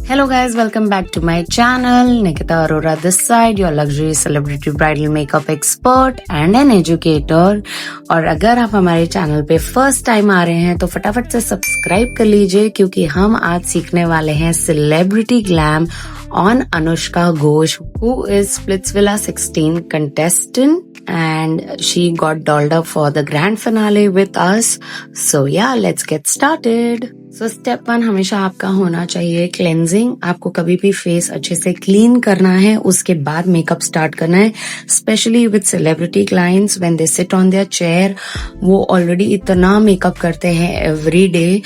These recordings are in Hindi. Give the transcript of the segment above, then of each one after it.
Hello guys, welcome back to my channel. Nikita Arora this side, your luxury celebrity bridal makeup expert and an educator. और अगर आप हमारे चैनल पे फर्स्ट टाइम आ रहे हैं तो फटाफट से सब्सक्राइब कर लीजिए क्योंकि हम आज सीखने वाले हैं celebrity glam on Anushka Ghosh, who is Splitsvilla 16 contestant and she got dolled up for the grand finale with us. So yeah, let's get started. So step 1 हमेशा आपका होना चाहिए क्लेंजिंग. आपको कभी भी फेस अच्छे से क्लीन करना है, उसके बाद मेकअप स्टार्ट करना है. Specially with celebrity clients when they sit on their chair, वो ऑलरेडी इतना मेकअप करते हैं एवरी डे.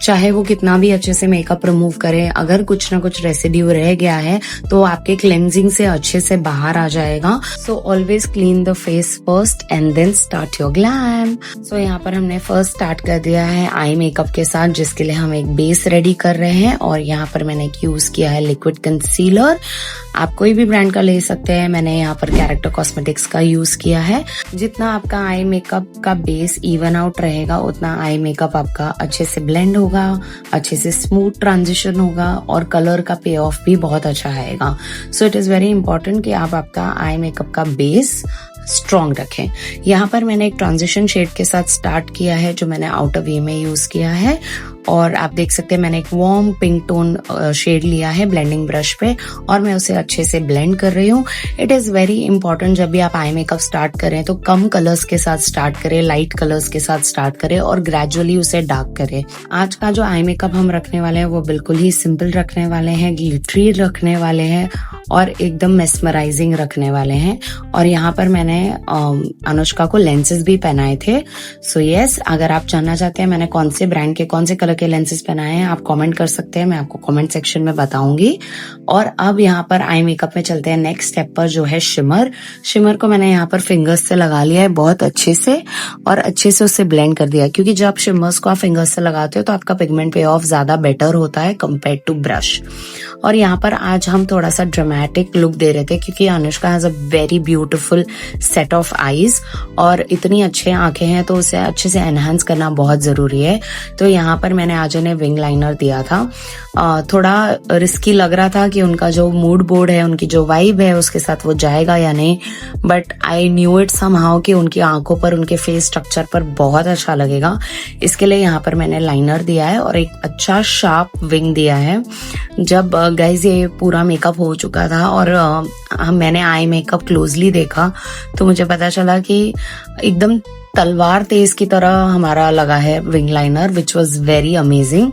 चाहे वो कितना भी अच्छे से मेकअप रिमूव करें, अगर कुछ ना कुछ रेसिड्यू रह गया है तो आपके क्लेंजिंग से अच्छे से बाहर आ जाएगा. So always clean the face first and then start your glam. So यहाँ पर हमने फर्स्ट स्टार्ट कर दिया है आई मेकअप के साथ, जिसके लिए हम एक बेस रेडी कर रहे हैं. और यहाँ पर मैंने यूज किया है लिक्विड कंसीलर. आप कोई भी ब्रांड का ले सकते हैं. मैंने यहाँ पर कैरेक्टर कॉस्मेटिक्स का यूज किया है. जितना आपका आई मेकअप का बेस इवन आउट रहेगा, उतना आई मेकअप आपका अच्छे से ब्लेंड होगा, अच्छे से स्मूथ ट्रांजिशन होगा और कलर का पे ऑफ भी बहुत अच्छा आएगा. सो इट इज वेरी इंपॉर्टेंट कि आप आपका आई मेकअप का बेस स्ट्रॉन्ग रखें. यहाँ पर मैंने एक ट्रांजिशन शेड के साथ स्टार्ट किया है जो मैंने आउटर वी में यूज किया है. और आप देख सकते हैं मैंने एक वार्म पिंक टोन शेड लिया है ब्लेंडिंग ब्रश पे और मैं उसे अच्छे से ब्लेंड कर रही हूँ. इट इज वेरी इंपॉर्टेंट जब भी आप आई मेकअप स्टार्ट करें तो कम कलर्स के साथ स्टार्ट करें, लाइट कलर्स के साथ स्टार्ट करें और ग्रेजुअली उसे डार्क करें. आज का जो आई मेकअप हम रखने वाले हैं वो बिल्कुल ही सिंपल रखने वाले हैं, ग्लिटरी रखने वाले हैं और एकदम मेस्मराइजिंग रखने वाले हैं. और यहाँ पर मैंने अनुष्का को लेंसेज भी पहनाए थे. सो यस, अगर आप जानना चाहते हैं मैंने कौन से ब्रांड के कौन से कलर के लेंसेज पहनाए हैं, आप कमेंट कर सकते हैं, मैं आपको कमेंट सेक्शन में बताऊंगी. और अब यहाँ पर आई मेकअप में चलते हैं नेक्स्ट स्टेप पर, जो है शिमर. शिमर को मैंने यहाँ पर फिंगर्स से लगा लिया है बहुत अच्छे से और अच्छे से उसे ब्लेंड कर दिया, क्योंकि जब शिमर्स को आप फिंगर्स से लगाते हो तो आपका पिगमेंट पे ऑफ ज्यादा बेटर होता है कंपेयर टू ब्रश. और यहाँ पर आज हम थोड़ा सा ड्रामेटिक लुक दे रहे थे क्योंकि Anushka has a very beautiful set of eyes और इतनी अच्छे आंखें हैं तो उसे अच्छे से एनहांस करना बहुत जरूरी है. तो यहाँ पर मैंने आज उन्हें विंग लाइनर दिया था. थोड़ा रिस्की लग रहा था कि उनका जो मूड बोर्ड है, उनकी जो वाइब है उसके साथ वो जाएगा या नहीं, but I knew it somehow कि उनकी आंखों पर, उनके फेस स्ट्रक्चर पर बहुत अच्छा लगेगा. इसके लिए यहाँ पर मैंने लाइनर दिया है और एक अच्छा शार्प विंग दिया है. जब गाइज ये पूरा मेकअप हो चुका था और मैंने आई मेकअप क्लोजली देखा तो मुझे पता चला कि एकदम तलवार तेज की तरह हमारा लगा है wing liner, which was very amazing.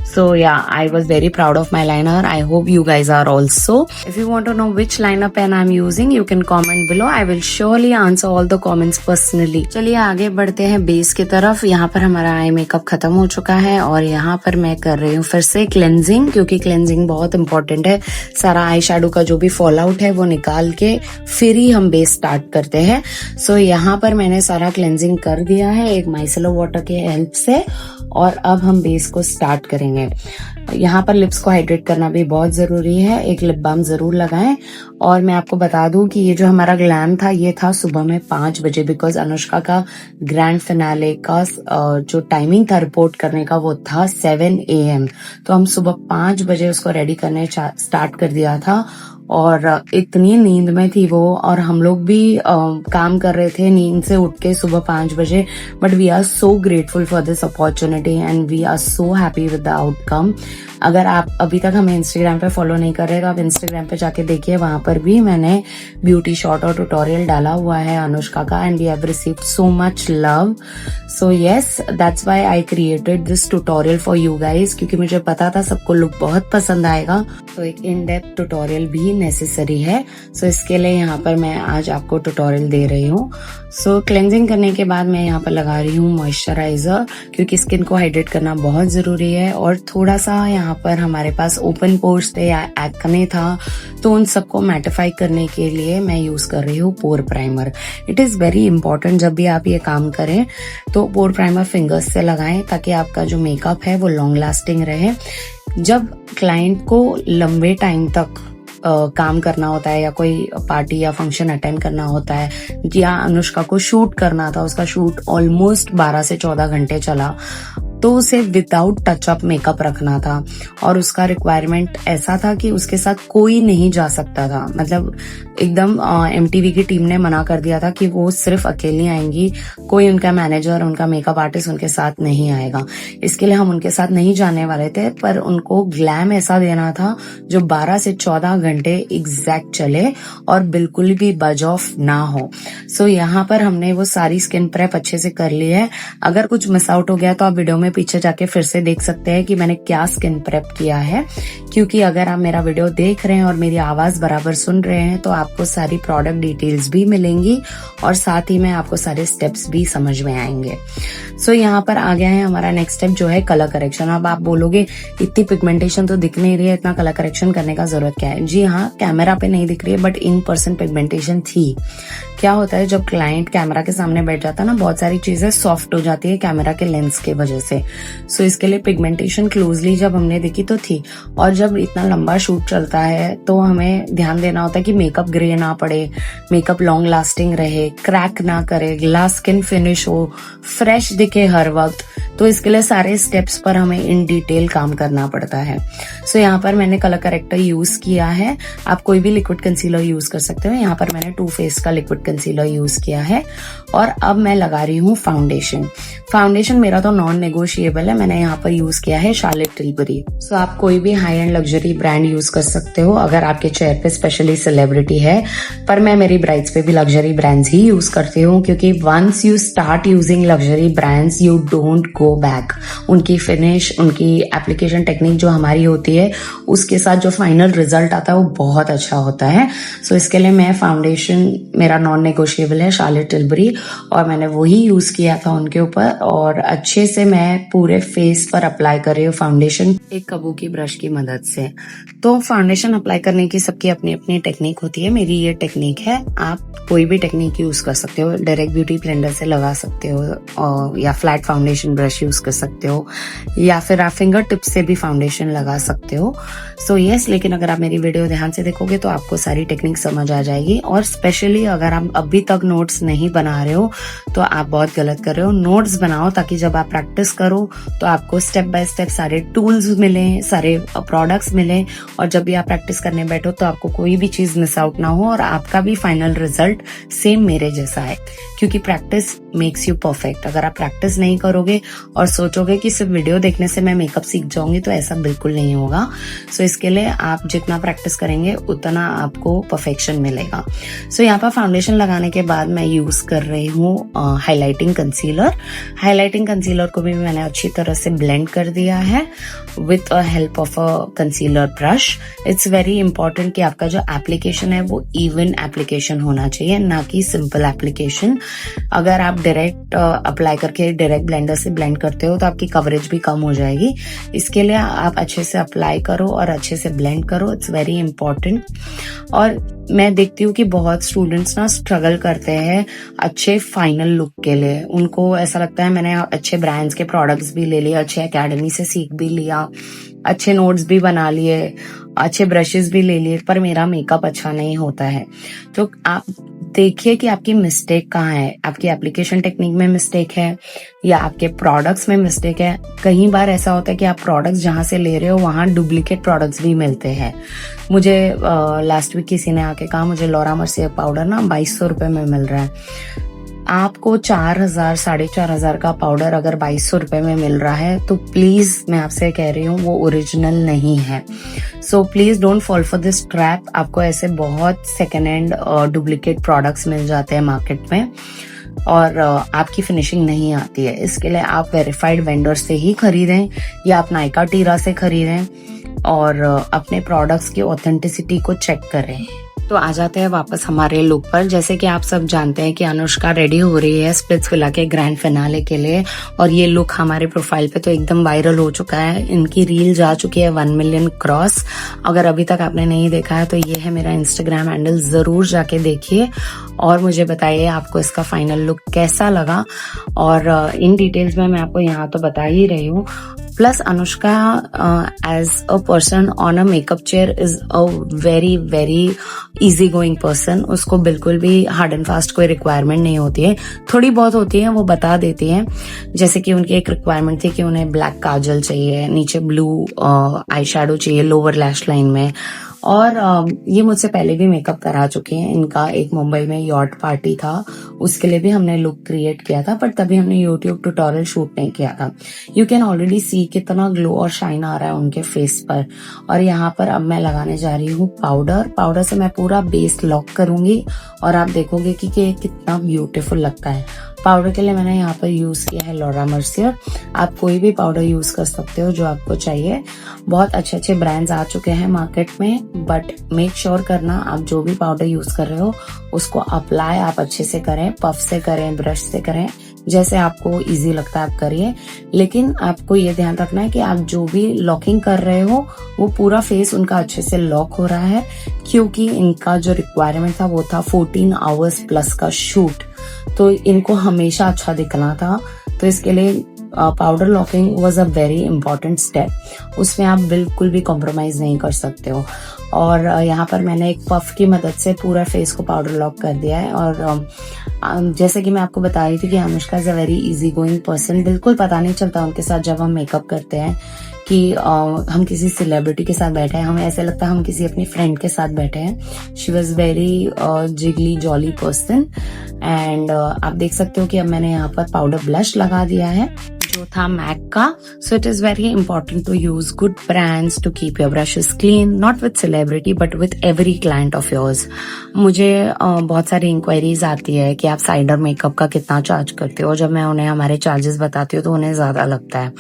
So yeah, I was very proud of my liner. I hope you guys are also. If you want to know which liner pen I'm using, you can comment below. I will surely answer all the comments personally. चलिए आगे बढ़ते हैं बेस की तरफ. यहाँ पर हमारा आई मेकअप खत्म हो चुका है और यहाँ पर मैं कर रही हूँ फिर से क्लेंजिंग, क्योंकि क्लेंजिंग बहुत इंपॉर्टेंट है. सारा आई शेडो का जो भी फॉल आउट है वो निकाल के फिर ही हम बेस स्टार्ट करते हैं. सो यहाँ पर मैंने सारा क्लेंजिंग कर दिया है एक माइसेलर वाटर के हेल्प से और अब हम बेस को स्टार्ट करेंगे. यहाँ पर लिप्स को हाइड्रेट करना भी बहुत जरूरी है. एक लिप बाम जरूर लगाएं. और मैं आपको बता दूं कि ये जो हमारा ग्लैम था ये था सुबह में 5 बजे, बिकॉज अनुष्का का ग्रैंड फिनाले का जो टाइमिंग था रिपोर्ट करने का वो था 7 AM. तो हम सुबह 5 बजे उसको रेडी करने स्टार्ट कर दिया था और इतनी नींद में थी वो और हम लोग भी काम कर रहे थे नींद से उठ के सुबह 5 बजे. But we are so grateful for this opportunity and we are so happy with the outcome. अगर आप अभी तक हमें इंस्टाग्राम पे फॉलो नहीं कर रहे तो आप इंस्टाग्राम पे जाके देखिए, वहां पर भी मैंने ब्यूटी शॉट और ट्यूटोरियल डाला हुआ है अनुष्का का and we have received so much love. So yes, that's why I created this tutorial for you guys, क्योंकि मुझे पता था सबको लुक बहुत पसंद आएगा. तो एक इन डेप्थ ट्यूटोरियल भी नेसेसरी है. सो इसके लिए यहाँ पर मैं आज आपको ट्यूटोरियल दे रही हूँ. सो क्लेंजिंग करने के बाद मैं यहाँ पर लगा रही हूँ मॉइस्चराइजर, क्योंकि स्किन को हाइड्रेट करना बहुत जरूरी है. और थोड़ा सा यहाँ पर हमारे पास ओपन पोर्स थे या एक्ने था, तो उन सबको मैटिफाई करने के लिए मैं यूज कर रही हूँ pore primer. It is very important जब भी आप ये काम करें तो पोर प्राइमर फिंगर्स से लगाएं ताकि आपका जो मेकअप है वो लॉन्ग लास्टिंग रहे. जब क्लाइंट को लंबे टाइम तक काम करना होता है या कोई पार्टी या फंक्शन अटेंड करना होता है, या अनुष्का को शूट करना था, उसका शूट ऑलमोस्ट 12 से 14 घंटे चला, तो उसे विदाउट टचअप मेकअप रखना था और उसका रिक्वायरमेंट ऐसा था कि उसके साथ कोई नहीं जा सकता था। मतलब एकदम एमटीवी की टीम ने मना कर दिया था कि वो सिर्फ अकेली आएंगी, कोई उनका मैनेजर, उनका मेकअप आर्टिस्ट उनके साथ नहीं आएगा। इसके लिए हम उनके साथ नहीं जाने वाले थे, पर उनको ग्लैम ऐसा देना था जो 12 से 14 घंटे एग्जैक्ट चले और बिल्कुल भी बज ऑफ ना हो। सो यहाँ पर हमने वो सारी स्किन प्रेप अच्छे से कर ली है। अगर कुछ मिस आउट हो गया तो आप वीडियो में पीछे जाके फिर से देख सकते हैं कि मैंने क्या स्किन प्रेप किया है, क्योंकि अगर आप मेरा वीडियो देख रहे हैं और मेरी आवाज बराबर सुन रहे हैं तो आपको सारी प्रोडक्ट डिटेल्स भी मिलेंगी और साथ ही में आपको सारे स्टेप्स भी समझ में आएंगे। सो यहाँ पर आ गया है हमारा नेक्स्ट स्टेप जो है कलर करेक्शन। अब आप बोलोगे इतनी पिगमेंटेशन तो दिख नहीं रही है, इतना कलर करेक्शन करने का जरूरत क्या है? जी हाँ, कैमरा पे नहीं दिख रही है बट इन पर्सन पिगमेंटेशन थी। क्या होता है जब क्लाइंट कैमरा के सामने बैठ जाता है ना, बहुत सारी चीजें सॉफ्ट हो जाती है कैमरा के लेंस के वजह से। सो इसके लिए पिगमेंटेशन क्लोजली जब हमने देखी तो थी। और जब इतना लंबा शूट चलता है तो हमें ध्यान देना होता है कि मेकअप ग्रे ना पड़े, मेकअप लॉन्ग लास्टिंग रहे, क्रैक ना करे, ग्लास स्किन फिनिश हो, फ्रेश दिखे हर वक्त। तो इसके लिए सारे स्टेप्स पर हमें इन डिटेल काम करना पड़ता है। सो यहाँ पर मैंने कलर करेक्टर यूज किया है। आप कोई भी लिक्विड कंसीलर यूज कर सकते हो। यहाँ पर मैंने टू फेस का लिक्विड कंसीलर यूज किया है और अब मैं लगा रही हूँ फाउंडेशन। फाउंडेशन मेरा तो नॉन नेगोशिएबल है, मैंने यहाँ पर यूज किया है शार्लेट टिलबरी। सो आप कोई भी high and luxury brand use कर सकते हो अगर आपके चेहरे पे स्पेशली सेलिब्रिटी है, पर मैं मेरी ब्राइड्स पे भी लग्जरी ब्रांड्स ही यूज करती हूँ, क्योंकि once you start using luxury brands you don't go back. उनकी फिनिश, उनकी एप्लीकेशन टेक्निक जो हमारी होती है, उसके साथ जो फाइनल रिजल्ट आता है वो बहुत अच्छा होता है। सो इसके लिए मैं फाउंडेशन मेरा नॉन नेगोशिएबल है शार्लेट टिलबरी और मैंने वही यूज किया था उनके ऊपर और अच्छे से मैं पूरे फेस पर अप्लाई कर रही हूँ फाउंडेशन एक कबूकी ब्रश की मदद से। तो फाउंडेशन अप्लाई करने की सबकी अपनी अपनी टेक्निक होती है। मेरी ये टेक्निक है, आप कोई भी टेक्निक यूज कर सकते हो। डायरेक्ट ब्यूटी ब्लेंडर से लगा सकते हो या फ्लैट फाउंडेशन ब्रश यूज कर सकते हो या फिर आप फिंगर टिप से भी फाउंडेशन लगा सकते हो। सो यस, लेकिन अगर आप मेरी वीडियो ध्यान से देखोगे तो आपको सारी टेक्निक समझ आ जाएगी। और स्पेशली अगर आप अभी तक नोट्स नहीं बना रहे हो तो आप बहुत गलत कर रहे हो। नोट्स बनाओ ताकि जब आप प्रैक्टिस करो तो आपको स्टेप बाय स्टेप सारे टूल्स मिलें, सारे प्रोडक्ट्स मिलें और जब भी आप प्रैक्टिस करने बैठो तो आपको कोई भी चीज मिस आउट ना हो और आपका भी फाइनल रिजल्ट सेम मेरे जैसा है, क्योंकि प्रैक्टिस मेक्स यू परफेक्ट। अगर आप प्रैक्टिस नहीं करोगे और सोचोगे कि सिर्फ वीडियो देखने से मैं मेकअप सीख जाऊंगी तो ऐसा बिल्कुल नहीं होगा। सो इसके लिए आप जितना प्रैक्टिस करेंगे उतना आपको परफेक्शन मिलेगा। सो यहाँ पर फाउंडेशन लगाने के बाद मैं यूज कर रही हूँ हाइलाइटिंग कंसीलर। हाइलाइटिंग कंसीलर को भी मैंने अच्छी तरह से ब्लेंड कर दिया है with a help of a concealer brush. It's very important कि आपका जो एप्लीकेशन है वो इवन एप्लीकेशन होना चाहिए, ना कि सिंपल एप्लीकेशन। अगर आप डायरेक्ट अप्लाई करके डायरेक्ट ब्लेंडर से ब्लेंड करते हो तो आपकी कवरेज भी कम हो जाएगी। इसके लिए आप अच्छे से अप्लाई करो और अच्छे से ब्लेंड करो, इट्स वेरी इंपॉर्टेंट। और मैं देखती हूँ कि बहुत स्टूडेंट्स ना स्ट्रगल करते हैं अच्छे फाइनल लुक के लिए। उनको ऐसा लगता है मैंने अच्छे ब्रांड्स के प्रोडक्ट्स भी ले लिए, अच्छे एकेडमी से सीख भी लिया, अच्छे नोट्स भी बना लिए, अच्छे ब्रशेस भी ले लिए, पर मेरा मेकअप अच्छा नहीं होता है। तो आप देखिए कि आपकी मिस्टेक कहाँ है। आपकी एप्लीकेशन टेक्निक में मिस्टेक है या आपके प्रोडक्ट्स में मिस्टेक है। कई बार ऐसा होता है कि आप प्रोडक्ट्स जहां से ले रहे हो वहां डुप्लीकेट प्रोडक्ट्स भी मिलते हैं। मुझे लास्ट वीक किसी ने आके कहा मुझे लॉरा मर्सियर पाउडर ना 2200 रुपए में मिल रहा है। आपको 4000 4500 का पाउडर अगर 2200 रुपए में मिल रहा है तो प्लीज मैं आपसे कह रही हूँ वो ओरिजिनल नहीं है। So please don't fall for this trap. आपको ऐसे बहुत सेकेंड हैंड डुप्लीकेट प्रोडक्ट्स मिल जाते हैं मार्केट में और आपकी फिनिशिंग नहीं आती है। इसके लिए आप वेरीफाइड वेंडर से ही खरीदें या आप नायका टीरा से खरीदें और अपने प्रोडक्ट्स की ऑथेंटिसिटी को चेक करें। तो आ जाते हैं वापस हमारे लुक पर। जैसे कि आप सब जानते हैं कि अनुष्का रेडी हो रही है स्प्लिट्सविला के ग्रैंड फिनाले के लिए और ये लुक हमारे प्रोफाइल पे तो एकदम वायरल हो चुका है। इनकी रील जा चुकी है 1 मिलियन क्रॉस। अगर अभी तक आपने नहीं देखा है तो ये है मेरा इंस्टाग्राम हैंडल, जरूर जाके देखिए और मुझे बताइए आपको इसका फाइनल लुक कैसा लगा। और इन डिटेल्स में मैं आपको यहाँ तो बता ही रही हूँ। Plus Anushka as a person on a makeup chair is a very very easy going person, उसको बिल्कुल भी हार्ड एंड फास्ट कोई रिक्वायरमेंट नहीं होती है, थोड़ी बहुत होती है, वो बता देती हैं। जैसे कि उनकी एक रिक्वायरमेंट थी कि उन्हें ब्लैक काजल चाहिए, नीचे ब्लू आई शैडो चाहिए लोअर लैश लाइन में। और ये मुझसे पहले भी मेकअप करा चुके हैं। इनका एक मुंबई में यॉट पार्टी था, उसके लिए भी हमने लुक क्रिएट किया था, पर तभी हमने यूट्यूब ट्यूटोरियल शूट नहीं किया था। यू कैन ऑलरेडी सी कितना ग्लो और शाइन आ रहा है उनके फेस पर। और यहाँ पर अब मैं लगाने जा रही हूँ पाउडर से मैं पूरा बेस लॉक करूंगी और आप देखोगे कि कितना ब्यूटीफुल लगता है। पाउडर के लिए मैंने यहाँ पर यूज किया है लॉरा मर्सियर। आप कोई भी पाउडर यूज कर सकते हो जो आपको चाहिए। बहुत अच्छे अच्छे ब्रांड्स आ चुके हैं मार्केट में, बट मेक श्योर करना आप जो भी पाउडर यूज कर रहे हो उसको अप्लाई आप अच्छे से करें, पफ से करें, ब्रश से करें, जैसे आपको इजी लगता है आप करिए। लेकिन आपको ये ध्यान रखना है कि आप जो भी लॉकिंग कर रहे हो वो पूरा फेस उनका अच्छे से लॉक हो रहा है, क्योंकि इनका जो रिक्वायरमेंट था वो था 14 आवर्स प्लस का शूट, तो इनको हमेशा अच्छा दिखना था। तो इसके लिए powder locking was a very important step, उसमें आप बिल्कुल भी कॉम्प्रोमाइज नहीं कर सकते हो। और यहाँ पर मैंने एक पफ की मदद से पूरा फेस को पाउडर लॉक कर दिया है। और जैसे कि मैं आपको बता रही थी कि Anushka is a very easy going person, बिल्कुल पता नहीं चलता उनके साथ जब हम मेकअप करते हैं कि हम किसी सेलिब्रिटी के साथ बैठे हैं, हमें ऐसे लगता है हम किसी अपनी फ्रेंड के साथ बैठे हैं। She was very jiggly jolly person. And आप देख सकते हो कि अब मैंने यहाँ पर पाउडर ब्लश लगा दिया है जो था मैक का। So it is very important to use good brands to keep your brushes clean, not with celebrity but with every client of yours. मुझे बहुत सारी इंक्वायरीज आती है कि आप साइडर मेकअप का कितना चार्ज करते हो। जब मैं उन्हें हमारे चार्जेस बताती हूँ तो उन्हें ज्यादा लगता है,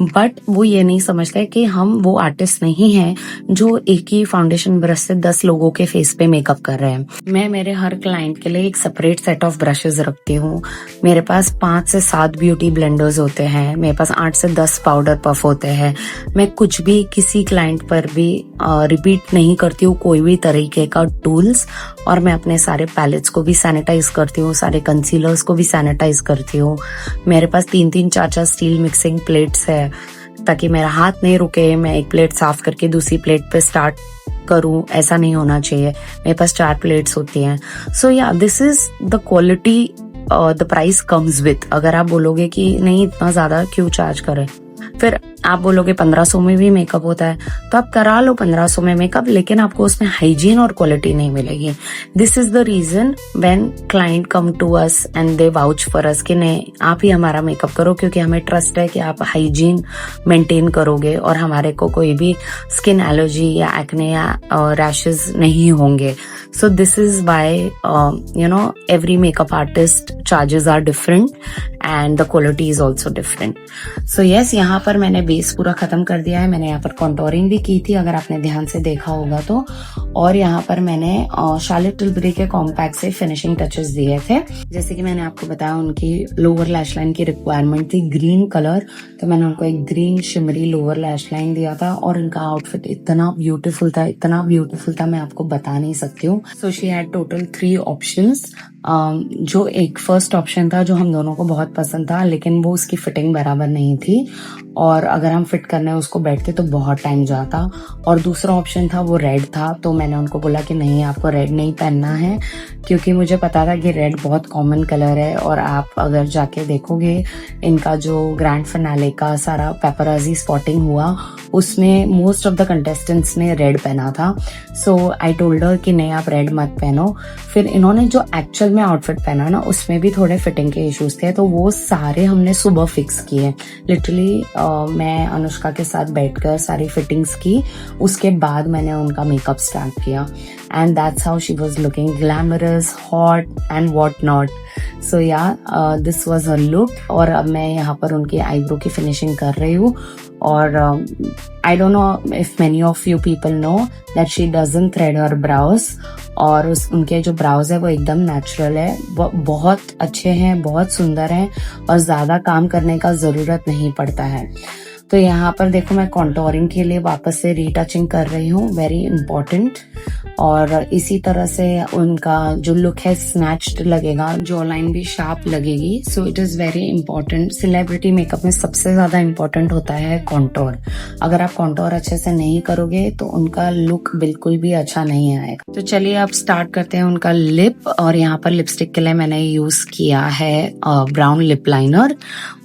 बट वो ये नहीं समझते कि हम वो आर्टिस्ट नहीं हैं जो एक ही फाउंडेशन ब्रश से 10 लोगों के फेस पे मेकअप कर रहे हैं। मैं मेरे हर क्लाइंट के लिए एक सेपरेट सेट ऑफ ब्रशेस रखती हूँ। मेरे पास 5 से 7 ब्यूटी ब्लेंडर्स होते हैं, मेरे पास 8 से 10 पाउडर पफ होते हैं। मैं कुछ भी किसी क्लाइंट पर भी रिपीट नहीं करती हूँ कोई भी तरीके का टूल्स। और मैं अपने सारे पैलेट्स को भी सैनिटाइज करती हूँ, सारे कंसीलर्स को भी सैनिटाइज करती हूँ। मेरे पास 3-3 4-4 स्टील मिक्सिंग प्लेट्स है ताकि मेरा हाथ नहीं रुके, मैं एक प्लेट साफ करके दूसरी प्लेट पे स्टार्ट करूं, ऐसा नहीं होना चाहिए। मेरे पास 4 प्लेट्स होती हैं। सो yeah this is the quality the price comes with. अगर आप बोलोगे कि नहीं इतना ज्यादा क्यों चार्ज करें, फिर आप बोलोगे 1500 में भी मेकअप होता है, तो आप करा लो 1500 में मेकअप, लेकिन आपको उसमें हाइजीन और क्वालिटी नहीं मिलेगी। This is the reason when client come to us and they vouch for us कि नहीं आप ही हमारा मेकअप करो, क्योंकि हमें ट्रस्ट है कि आप हाइजीन मेंटेन करोगे और हमारे को कोई भी स्किन एलर्जी या एक्ने या रैशेस नहीं होंगे। So this is why every makeup artist charges are different and the quality is also different. So yes, यहाँ पर मैंने बेस पूरा खत्म कर दिया है। मैंने यहाँ पर कॉन्टोरिंग भी की थी अगर आपने ध्यान से देखा होगा तो। और यहाँ पर मैंने शार्लेट टिल्बरी के कॉम्पैक्ट से फिनिशिंग टचेस दिए थे। जैसे कि मैंने आपको बताया उनकी लोअर लैश लाइन की रिक्वायरमेंट थी ग्रीन कलर, तो मैंने उनको एक green shimmery lower lash line दिया था। और इनका आउटफिट इतना ब्यूटीफुल था मैं आपको बता नहीं सकती हूँ। So she had total 3 options. जो एक फर्स्ट ऑप्शन था जो हम दोनों को बहुत पसंद था, लेकिन वो उसकी फिटिंग बराबर नहीं थी और अगर हम फिट करने उसको बैठते तो बहुत टाइम जाता। और दूसरा ऑप्शन था वो रेड था, तो मैंने उनको बोला कि नहीं आपको रेड नहीं पहनना है, क्योंकि मुझे पता था कि रेड बहुत कॉमन कलर है। और आप अगर जाके देखोगे इनका जो ग्रैंड फिनाले का सारा पेपराजी स्पॉटिंग हुआ उसमें मोस्ट ऑफ द कंटेस्टेंट्स ने रेड पहना था। सो आई टोल्ड हर कि नहीं आप रेड मत पहनो। फिर इन्होंने जो एक्चुअल में आउटफिट पहना ना उसमें भी थोड़े फिटिंग के इश्यूज थे, तो वो सारे हमने सुबह फिक्स किए। लिटरली मैं अनुष्का के साथ बैठकर सारी फिटिंग्स की, उसके बाद मैंने उनका मेकअप स्टार्ट किया and that's how she was looking glamorous, hot and what not. So yeah this was her look. और अब मैं यहाँ पर उनकी आईब्रो की फिनिशिंग कर रही हूँ। और I don't know if many of you people know that she doesn't thread her brows. और उनके जो ब्राउज है वो एकदम नेचुरल है, वो बहुत अच्छे हैं, बहुत सुंदर हैं और ज्यादा काम करने का जरूरत नहीं पड़ता है। तो यहाँ पर देखो मैं कॉन्टोरिंग के लिए वापस से रीटचिंग कर रही हूँ, वेरी इंपॉर्टेंट। और इसी तरह से उनका जो लुक है स्नैच्ड लगेगा, जॉ लाइन भी शार्प लगेगी। सो it is very important. Celebrity makeup में सबसे ज्यादा इंपॉर्टेंट होता है कॉन्टोर। अगर आप कॉन्टोर अच्छे से नहीं करोगे तो उनका लुक बिल्कुल भी अच्छा नहीं आएगा। तो चलिए अब स्टार्ट करते हैं उनका लिप। और यहाँ पर लिपस्टिक के लिए मैंने यूज किया है ब्राउन लिप लाइनर।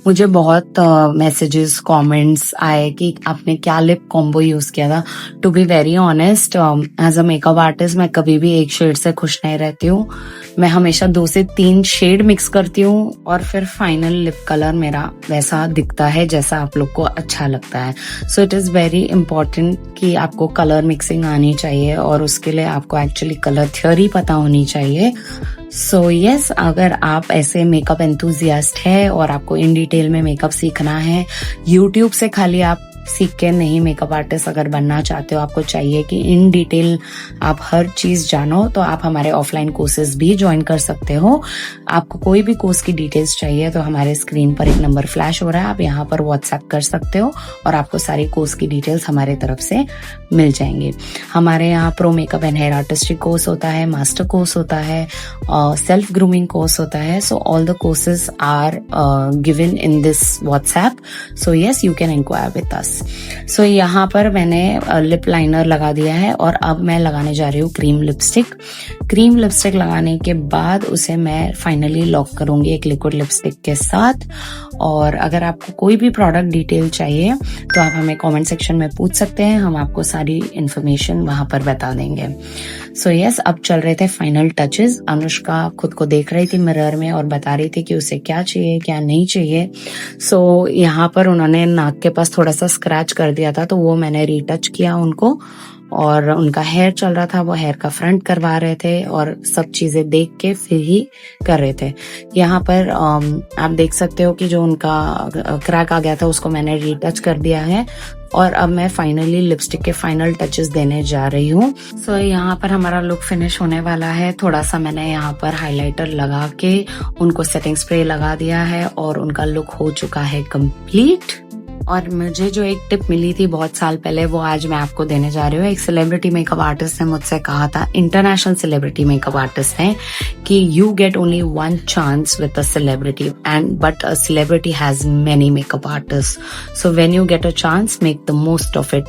मुझे बहुत मैसेजेस कमेंट्स आए कि आपने क्या लिप कॉम्बो यूज किया था। To be very honest, as a makeup artist मैं कभी भी एक शेड से खुश नहीं रहती हूँ। मैं हमेशा 2 से 3 शेड मिक्स करती हूँ और फिर फाइनल लिप कलर मेरा वैसा दिखता है जैसा आप लोग को अच्छा लगता है। सो इट इज वेरी इंपॉर्टेंट कि आपको कलर मिक्सिंग आनी चाहिए और उसके लिए आपको एक्चुअली कलर थ्योरी पता होनी चाहिए। सो यस, अगर आप ऐसे मेकअप एंथुजियास्ट है और आपको इन डिटेल में मेकअप सीखना है, यूट्यूब से खाली आप सीख के नहीं मेकअप आर्टिस्ट अगर बनना चाहते हो, आपको चाहिए कि इन डिटेल आप हर चीज जानो, तो आप हमारे ऑफलाइन कोर्सेज भी ज्वाइन कर सकते हो। आपको कोई भी कोर्स की डिटेल्स चाहिए तो हमारे स्क्रीन पर एक नंबर फ्लैश हो रहा है, आप यहाँ पर व्हाट्सएप कर सकते हो और आपको सारी कोर्स की डिटेल्स हमारे तरफ से मिल जाएंगे। हमारे यहाँ pro makeup and hair artistry course होता है, मास्टर कोर्स होता है, सेल्फ ग्रूमिंग कोर्स होता है। So all the courses are given in this WhatsApp. So yes, you can enquire with us. So यहाँ पर मैंने लिप लाइनर लगा दिया है और अब मैं लगाने जा रही हूँ क्रीम लिपस्टिक। क्रीम लिपस्टिक लगाने के बाद उसे मैं फाइनली लॉक करूंगी एक लिक्विड लिपस्टिक के साथ। और अगर आपको कोई भी प्रोडक्ट डिटेल चाहिए तो आप हमें कमेंट सेक्शन में पूछ सकते हैं, हम आपको सारी इंफॉर्मेशन वहां पर बता देंगे। सो यस, अब चल रहे थे फाइनल टचेस। अनुष्का खुद को देख रही थी मिरर में और बता रही थी कि उसे क्या चाहिए क्या नहीं चाहिए। सो यहाँ पर उन्होंने नाक के पास थोड़ा सा स्क्रैच कर दिया था, तो वो मैंने रीटच किया उनको। और उनका हेयर चल रहा था, वो हेयर का फ्रंट करवा रहे थे और सब चीजें देख के फिर ही कर रहे थे। यहाँ पर आप देख सकते हो कि जो उनका क्रैक आ गया था उसको मैंने रीटच कर दिया है। और अब मैं फाइनली लिपस्टिक के फाइनल टचेस देने जा रही हूँ। सो यहाँ पर हमारा लुक फिनिश होने वाला है। थोड़ा सा मैंने यहाँ पर हाइलाइटर लगा के उनको सेटिंग स्प्रे लगा दिया है और उनका लुक हो चुका है कंप्लीट। और मुझे जो एक टिप मिली थी बहुत साल पहले, वो आज मैं आपको देने जा रही हूँ। एक सेलिब्रिटी मेकअप आर्टिस्ट ने मुझसे कहा था, इंटरनेशनल सेलिब्रिटी मेकअप आर्टिस्ट है, कि you get only 1 chance with a celebrity and but a celebrity has many makeup artist. So when you get a chance, make the most of it.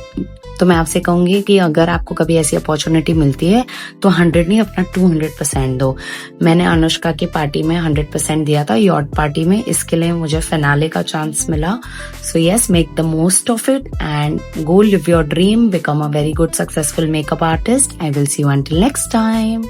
तो मैं आपसे कहूंगी कि अगर आपको कभी ऐसी अपॉर्चुनिटी मिलती है तो 100 नहीं, अपना 200% दो। मैंने अनुष्का की पार्टी में 100% दिया था, यॉट पार्टी में। इसके लिए मुझे फिनाले का चांस मिला। So yes, make the most of it and go live your dream, become a very good successful makeup artist. I will see you until next time.